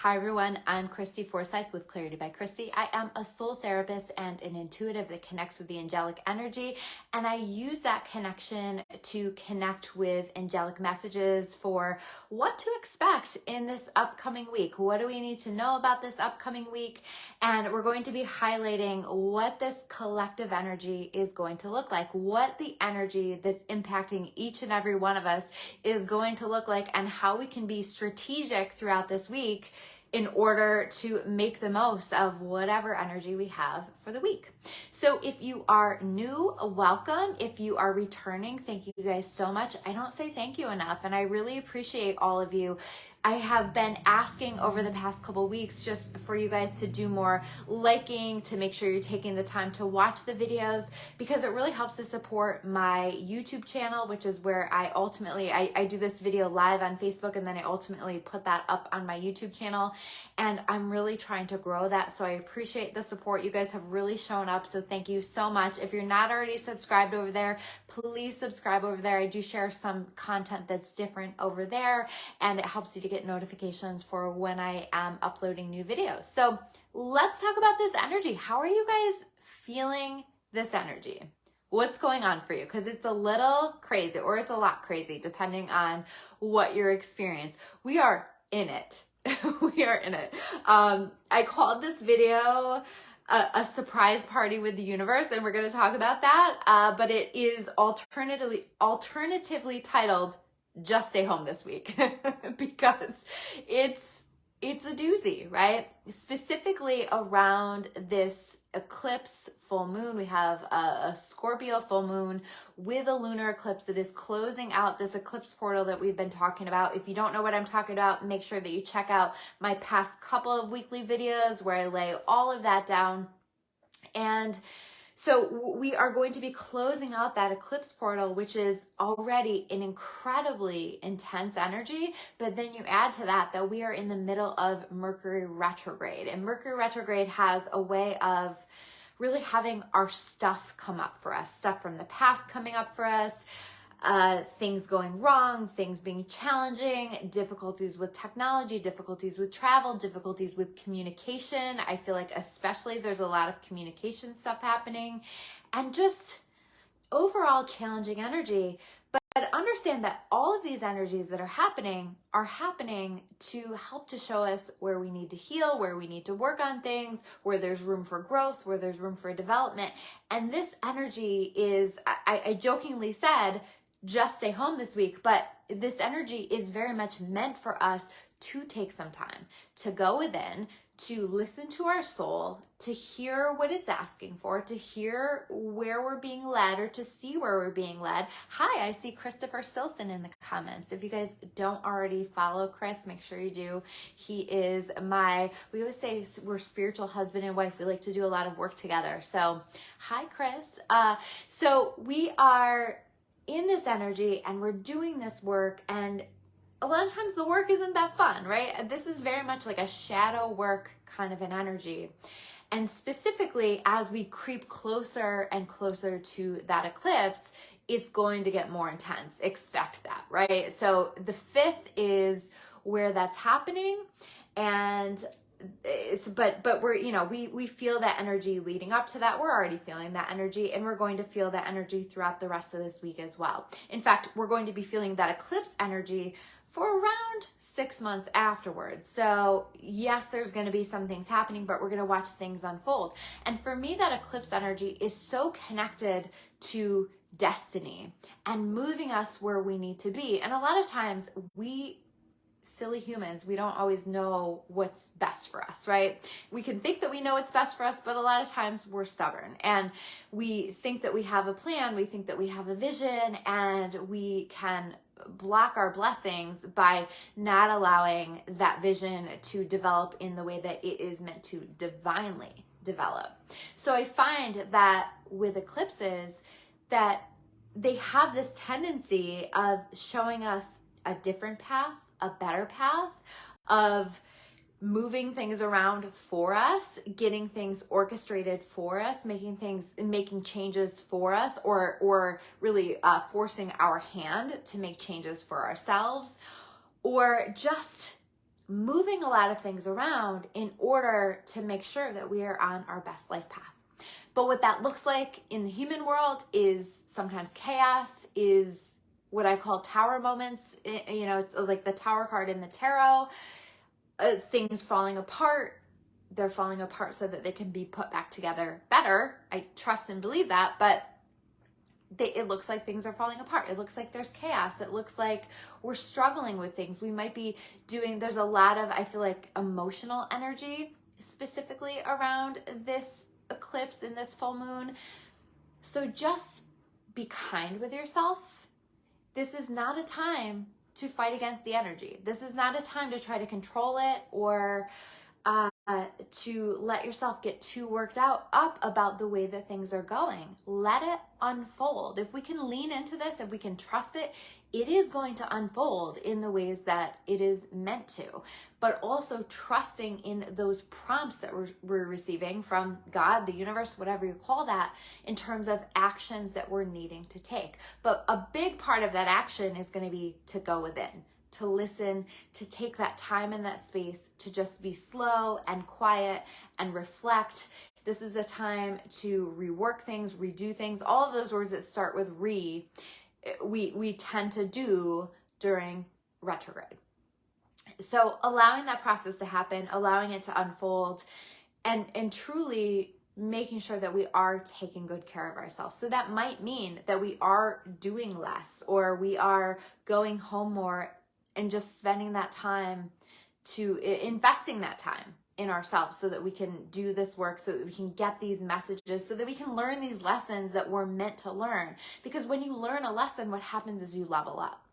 Hi everyone, I'm Christy Forsyth with Clarity by Christy. I am a soul therapist and an intuitive that connects with the angelic energy, and I use that connection to connect with angelic messages for what to expect in this upcoming week. What do we need to know about this upcoming week? And we're going to be highlighting what this collective energy is going to look like, what the energy that's impacting each and every one of us is going to look like, and how we can be strategic throughout this week in order to make the most of whatever energy we have for the week. So if you are new, welcome. If you are returning, thank you guys so much. I don't say thank you enough, and I really appreciate all of you. I have been asking over the past couple weeks just for you guys to do more liking, to make sure you're taking the time to watch the videos, because it really helps to support my YouTube channel, which is where I ultimately, I do this video live on Facebook, and then I ultimately put that up on my YouTube channel, and I'm really trying to grow that. So I appreciate the support. You guys have really shown up, so thank you so much. If you're not already subscribed over there, please subscribe over there. I do share some content that's different over there, and it helps you to get notifications for when I am uploading new videos. So let's talk about this energy. How are you guys feeling this energy? What's going on for you? Because it's a little crazy, or it's a lot crazy, depending on what your experience. We are in it. We are in it. I called this video a surprise party with the universe, and we're going to talk about that. But it is alternatively titled "Just Stay Home This Week" because it's a doozy, right? Specifically around this eclipse full moon. We have a Scorpio full moon with a lunar eclipse that is closing out this eclipse portal that we've been talking about. If you don't know what I'm talking about, make sure that you check out my past couple of weekly videos where I lay all of that down. And so we are going to be closing out that eclipse portal, which is already an incredibly intense energy. But then you add to that we are in the middle of Mercury Retrograde. And Mercury Retrograde has a way of really having our stuff come up for us, stuff from the past coming up for us, things going wrong, things being challenging, difficulties with technology, difficulties with travel, difficulties with communication. I feel like especially there's a lot of communication stuff happening, and just overall challenging energy. But understand that all of these energies that are happening to help to show us where we need to heal, where we need to work on things, where there's room for growth, where there's room for development. And this energy is, I jokingly said, just stay home this week, but this energy is very much meant for us to take some time to go within, to listen to our soul, to hear what it's asking for, to hear where we're being led, or to see where we're being led. Hi, I see Christopher Silson in the comments. If you guys don't already follow Chris, make sure you do. He is we always say we're spiritual husband and wife. We like to do a lot of work together. So hi, Chris. So we are in this energy, and we're doing this work, and a lot of times the work isn't that fun, right? This is very much like a shadow work kind of an energy. And specifically, as we creep closer and closer to that eclipse, it's going to get more intense. Expect that, right? So the 5th is where that's happening, and but we're, we feel that energy leading up to that. We're already feeling that energy, and we're going to feel that energy throughout the rest of this week as well. In fact, we're going to be feeling that eclipse energy for around 6 months afterwards. So yes, there's going to be some things happening, but we're going to watch things unfold. And for me, that eclipse energy is so connected to destiny and moving us where we need to be. And a lot of times silly humans, we don't always know what's best for us, right? We can think that we know what's best for us, but a lot of times we're stubborn, and we think that we have a plan, we think that we have a vision, and we can block our blessings by not allowing that vision to develop in the way that it is meant to divinely develop. So I find that with eclipses, that they have this tendency of showing us a different path, a better path, of moving things around for us, getting things orchestrated for us, making changes for us, or really forcing our hand to make changes for ourselves, or just moving a lot of things around in order to make sure that we are on our best life path. But what that looks like in the human world is sometimes chaos, is what I call tower moments. It's like the tower card in the tarot, things falling apart. They're falling apart so that they can be put back together better. I trust and believe that, but it looks like things are falling apart. It looks like there's chaos. It looks like we're struggling with things. We might be there's a lot of, I feel like, emotional energy specifically around this eclipse in this full moon. So just be kind with yourself. This is not a time to fight against the energy. This is not a time to try to control it or to let yourself get too worked up about the way that things are going. Let it unfold. If we can lean into this, if we can trust it, it is going to unfold in the ways that it is meant to. But also trusting in those prompts that we're receiving from God, the universe, whatever you call that, in terms of actions that we're needing to take. But a big part of that action is going to be to go within, to listen, to take that time in that space, to just be slow and quiet and reflect. This is a time to rework things, redo things, all of those words that start with re, we tend to do during retrograde. So allowing that process to happen, allowing it to unfold, and truly making sure that we are taking good care of ourselves. So that might mean that we are doing less, or we are going home more and just spending that time to investing that time in ourselves so that we can do this work, so that we can get these messages, so that we can learn these lessons that we're meant to learn. Because when you learn a lesson, what happens is you level up.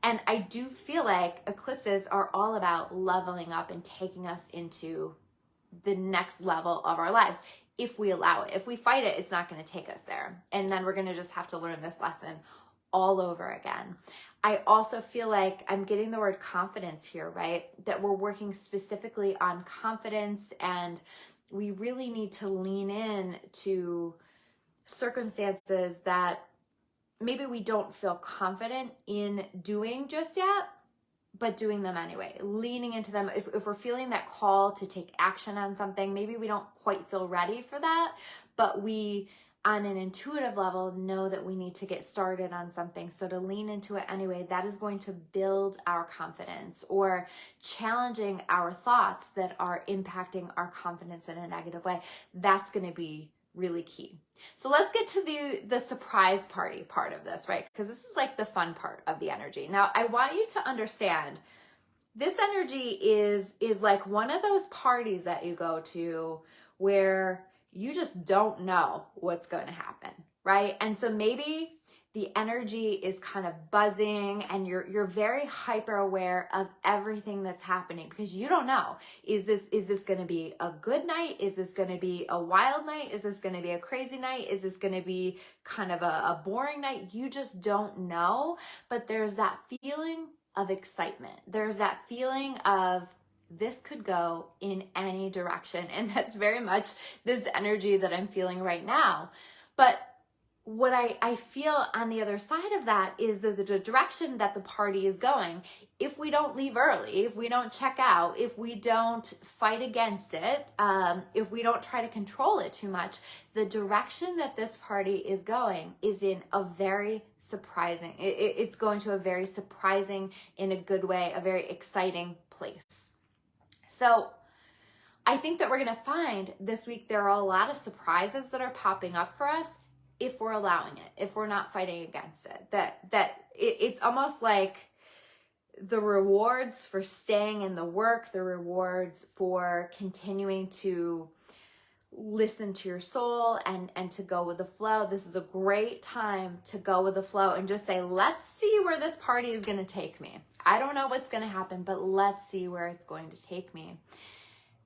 And I do feel like eclipses are all about leveling up and taking us into the next level of our lives. If we allow it. If we fight it, it's not going to take us there. And then we're going to just have to learn this lesson all over again. I also feel like I'm getting the word confidence here, right? That we're working specifically on confidence, and we really need to lean in to circumstances that maybe we don't feel confident in doing just yet, but doing them anyway, leaning into them. If we're feeling that call to take action on something, maybe we don't quite feel ready for that, but we, on an intuitive level, know that we need to get started on something. So to lean into it anyway, that is going to build our confidence, or challenging our thoughts that are impacting our confidence in a negative way. That's going to be really key. So let's get to the surprise party part of this, right? Because this is like the fun part of the energy. Now, I want you to understand this energy is like one of those parties that you go to where you just don't know what's going to happen, right? And so maybe the energy is kind of buzzing and you're very hyper aware of everything that's happening, because you don't know, is this going to be a good night? Is this going to be a wild night? Is this going to be a crazy night? Is this going to be kind of a boring night? You just don't know. But there's that feeling of excitement. There's that feeling of this could go in any direction. And that's very much this energy that I'm feeling right now. But what I feel on the other side of that is that the direction that the party is going, if we don't leave early, if we don't check out, if we don't fight against it, if we don't try to control it too much, the direction that this party is going is in a very surprising, it's going to a very surprising, in a good way, a very exciting place. So I think that we're going to find this week there are a lot of surprises that are popping up for us, if we're allowing it, if we're not fighting against it. It's almost like the rewards for staying in the work, the rewards for continuing to listen to your soul and to go with the flow. This is a great time to go with the flow and just say, let's see where this party is going to take me. I don't know what's going to happen, but let's see where it's going to take me.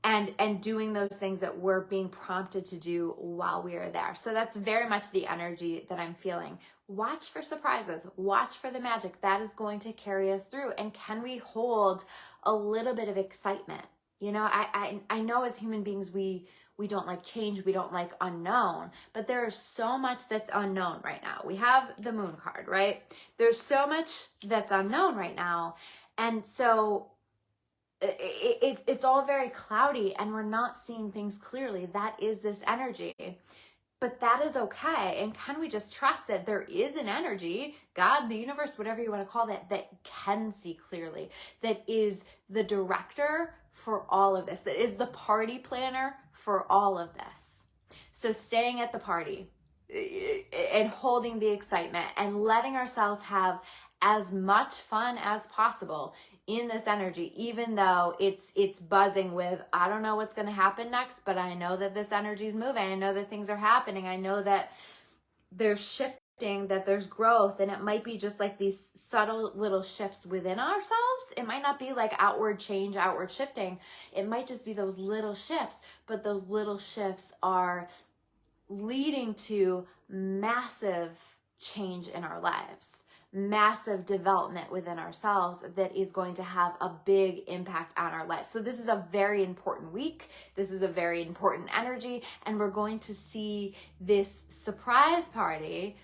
And doing those things that we're being prompted to do while we are there. So that's very much the energy that I'm feeling. Watch for surprises. Watch for the magic. That is going to carry us through. And can we hold a little bit of excitement? You know, I know as human beings, we don't like change. We don't like unknown. But there is so much that's unknown right now. We have the moon card, right? There's so much that's unknown right now. And so it's all very cloudy and we're not seeing things clearly. That is this energy. But that is okay. And can we just trust that there is an energy, God, the universe, whatever you want to call that, that can see clearly, that is the director for all of this, that is the party planner for all of this. So staying at the party and holding the excitement and letting ourselves have as much fun as possible in this energy, even though it's buzzing with, I don't know what's going to happen next, but I know that this energy is moving. I know that things are happening. I know that there's shifting, that there's growth, and it might be just like these subtle little shifts within ourselves. It might not be like outward change, outward shifting. It might just be those little shifts, but those little shifts are leading to massive change in our lives, massive development within ourselves that is going to have a big impact on our lives. So this is a very important week. This is a very important energy, and we're going to see this surprise party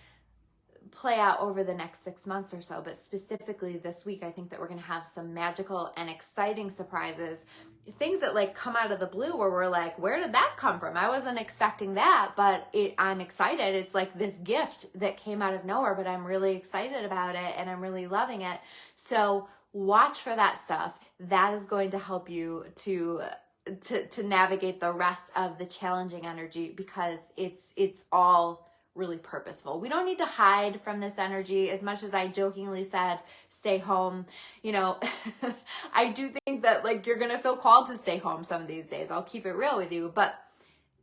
play out over the next 6 months or so. But specifically this week, I think that we're going to have some magical and exciting surprises, things that like come out of the blue where we're like, where did that come from? I wasn't expecting that, but I'm excited. It's like this gift that came out of nowhere, but I'm really excited about it and I'm really loving it. So watch for that stuff. That is going to help you to navigate the rest of the challenging energy, because it's all really purposeful. We don't need to hide from this energy. As much as I jokingly said, stay home, you know, I do think that like you're going to feel called to stay home some of these days. I'll keep it real with you, but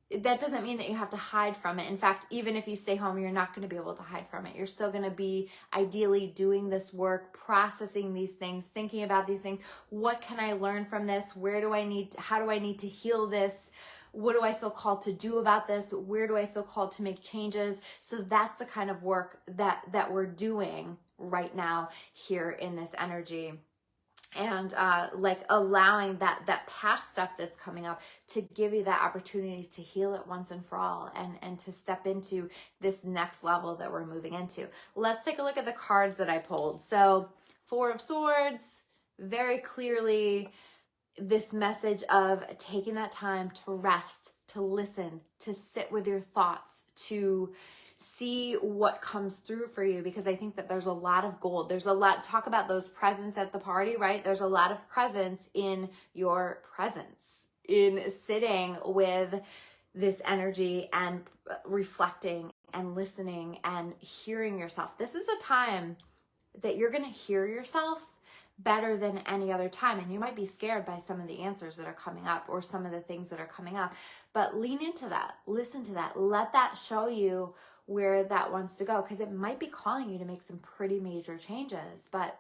that doesn't mean that you have to hide from it. In fact, even if you stay home, you're not going to be able to hide from it. You're still going to be ideally doing this work, processing these things, thinking about these things. What can I learn from this? How do I need to heal this? What do I feel called to do about this? Where do I feel called to make changes? So that's the kind of work that we're doing right now here in this energy. And like allowing that past stuff that's coming up to give you that opportunity to heal it once and for all, and to step into this next level that we're moving into. Let's take a look at the cards that I pulled. So 4 of Swords, very clearly this message of taking that time to rest, to listen, to sit with your thoughts, to see what comes through for you, because I think that there's a lot of gold. There's a lot, talk about those presents at the party, right? There's a lot of presence in your presence, in sitting with this energy and reflecting and listening and hearing yourself. This is a time that you're going to hear yourself better than any other time. And you might be scared by some of the answers that are coming up or some of the things that are coming up, but lean into that, listen to that, let that show you where that wants to go, because it might be calling you to make some pretty major changes, but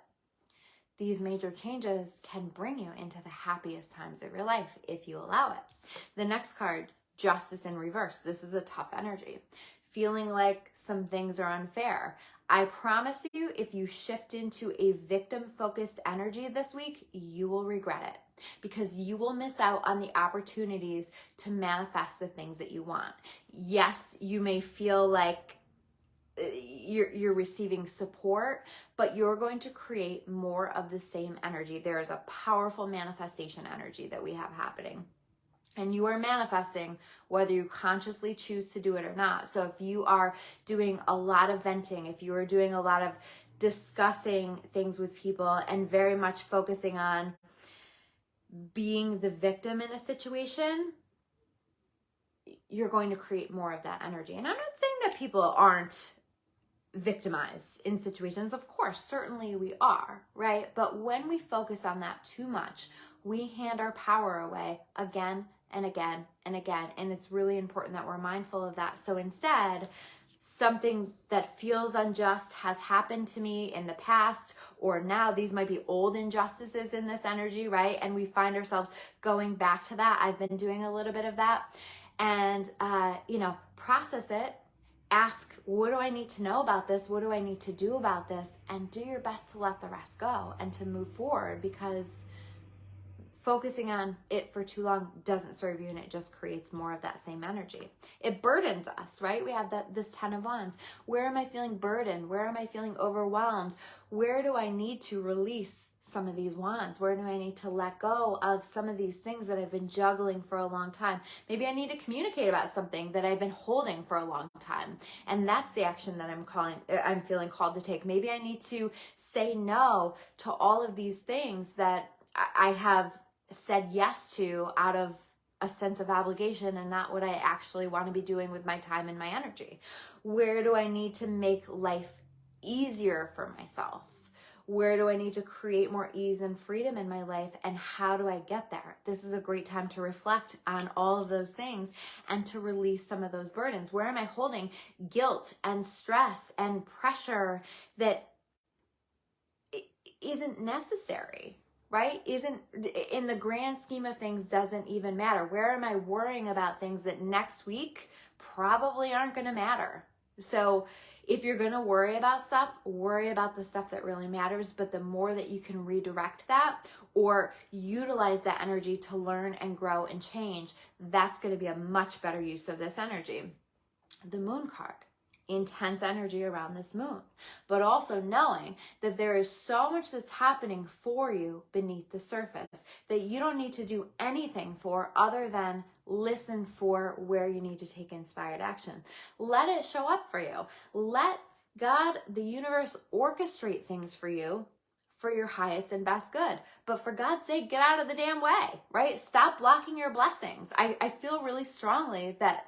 these major changes can bring you into the happiest times of your life if you allow it. The next card, Justice in reverse. This is a tough energy. Feeling like some things are unfair. I promise you, if you shift into a victim-focused energy this week, you will regret it, because you will miss out on the opportunities to manifest the things that you want. Yes, you may feel like you're receiving support, but you're going to create more of the same energy. There is a powerful manifestation energy that we have happening. And you are manifesting whether you consciously choose to do it or not. So if you are doing a lot of venting, if you are doing a lot of discussing things with people and very much focusing on being the victim in a situation, you're going to create more of that energy. And I'm not saying that people aren't victimized in situations. Of course, certainly we are, right? But when we focus on that too much, we hand our power away again and again and again. And it's really important that we're mindful of that. So instead, something that feels unjust has happened to me in the past, or now, these might be old injustices in this energy, right? And we find ourselves going back to that. I've been doing a little bit of that. And, process it. Ask, what do I need to know about this? What do I need to do about this? And do your best to let the rest go and to move forward, because focusing on it for too long doesn't serve you, and it just creates more of that same energy. It burdens us, right? We have this 10 of Wands. Where am I feeling burdened? Where am I feeling overwhelmed? Where do I need to release some of these wands? Where do I need to let go of some of these things that I've been juggling for a long time? Maybe I need to communicate about something that I've been holding for a long time, and that's the action that I'm feeling called to take. Maybe I need to say no to all of these things that I have said yes to out of a sense of obligation and not what I actually want to be doing with my time and my energy. Where do I need to make life easier for myself? Where do I need to create more ease and freedom in my life, and how do I get there? This is a great time to reflect on all of those things and to release some of those burdens. Where am I holding guilt and stress and pressure that isn't necessary? Right? Isn't, in the grand scheme of things, doesn't even matter. Where am I worrying about things that next week probably aren't going to matter? So if you're going to worry about stuff, worry about the stuff that really matters. But the more that you can redirect that or utilize that energy to learn and grow and change, that's going to be a much better use of this energy. The Moon card. Intense energy around this moon, but also knowing that there is so much that's happening for you beneath the surface that you don't need to do anything for other than listen for where you need to take inspired action. Let it show up for you. Let God, the universe, orchestrate things for you for your highest and best good. But for God's sake, get out of the damn way, right? Stop blocking your blessings. I feel really strongly that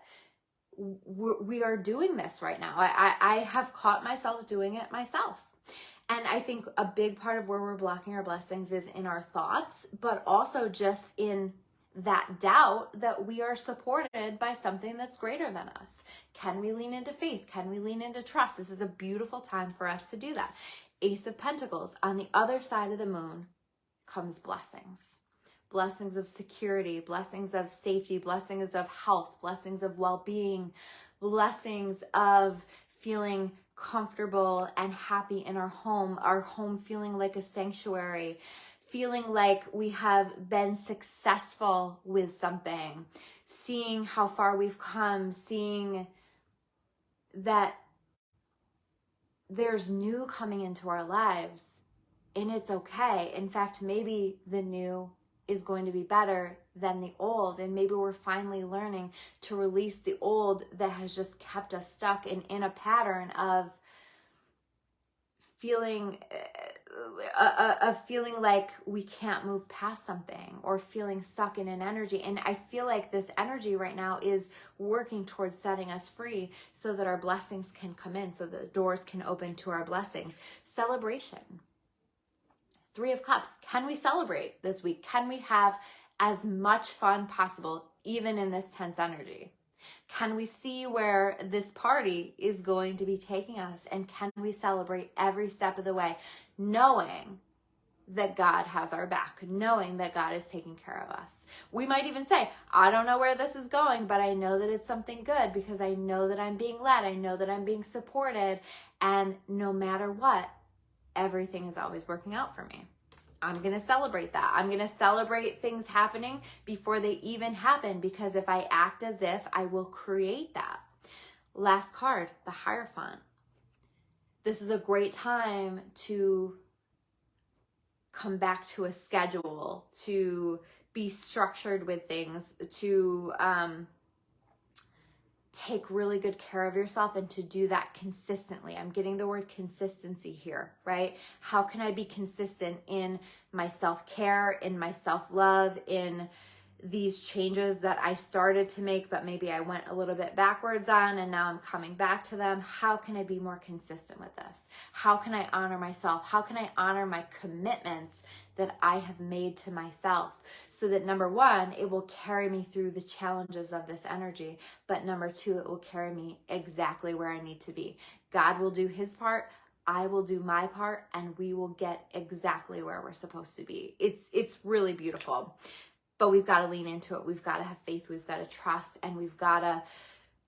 we are doing this right now. I have caught myself doing it myself. And I think a big part of where we're blocking our blessings is in our thoughts, but also just in that doubt that we are supported by something that's greater than us. Can we lean into faith? Can we lean into trust? This is a beautiful time for us to do that. Ace of Pentacles. On the other side of the moon comes blessings. Blessings of security, blessings of safety, blessings of health, blessings of well-being, blessings of feeling comfortable and happy in our home feeling like a sanctuary, feeling like we have been successful with something, seeing how far we've come, seeing that there's new coming into our lives, and it's okay. In fact, maybe the new is going to be better than the old, and maybe we're finally learning to release the old that has just kept us stuck in a pattern of feeling like we can't move past something, or feeling stuck in an energy. And I feel like this energy right now is working towards setting us free so that our blessings can come in, so that the doors can open to our blessings. Celebration. 3 of Cups. Can we celebrate this week? Can we have as much fun possible, even in this tense energy? Can we see where this party is going to be taking us? And can we celebrate every step of the way, knowing that God has our back, knowing that God is taking care of us? We might even say, I don't know where this is going, but I know that it's something good because I know that I'm being led. I know that I'm being supported. And no matter what, everything is always working out for me. I'm going to celebrate that. I'm going to celebrate things happening before they even happen, because if I act as if, I will create that. Last card, the Hierophant. This is a great time to come back to a schedule, to be structured with things, to take really good care of yourself, and to do that consistently. I'm getting the word consistency here, right? How can I be consistent in my self-care, in my self-love, in these changes that I started to make, but maybe I went a little bit backwards on, and now I'm coming back to them? How can I be more consistent with this? How can I honor myself? How can I honor my commitments that I have made to myself, so that number one, it will carry me through the challenges of this energy, but number two, it will carry me exactly where I need to be. God will do his part, I will do my part, and we will get exactly where we're supposed to be. It's really beautiful, but we've got to lean into it. We've got to have faith, we've got to trust, and we've got to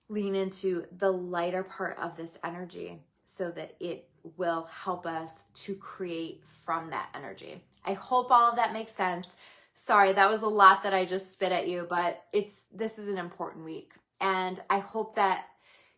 lean into the lighter part of this energy so that it will help us to create from that energy. I hope all of that makes sense. Sorry, that was a lot that I just spit at you, but this is an important week. And I hope that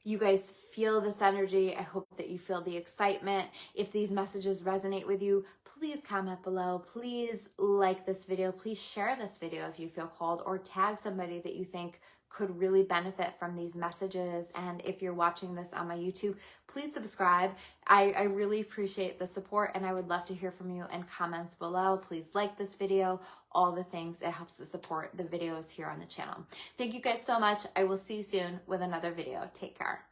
you guys feel this energy. I hope that you feel the excitement. If these messages resonate with you, please comment below. Please like this video. Please share this video if you feel called, or tag somebody that you think could really benefit from these messages. And if you're watching this on my YouTube, please subscribe. I really appreciate the support, and I would love to hear from you in comments below. Please like this video, all the things. It helps to support the videos here on the channel. Thank you guys so much. I will see you soon with another video. Take care.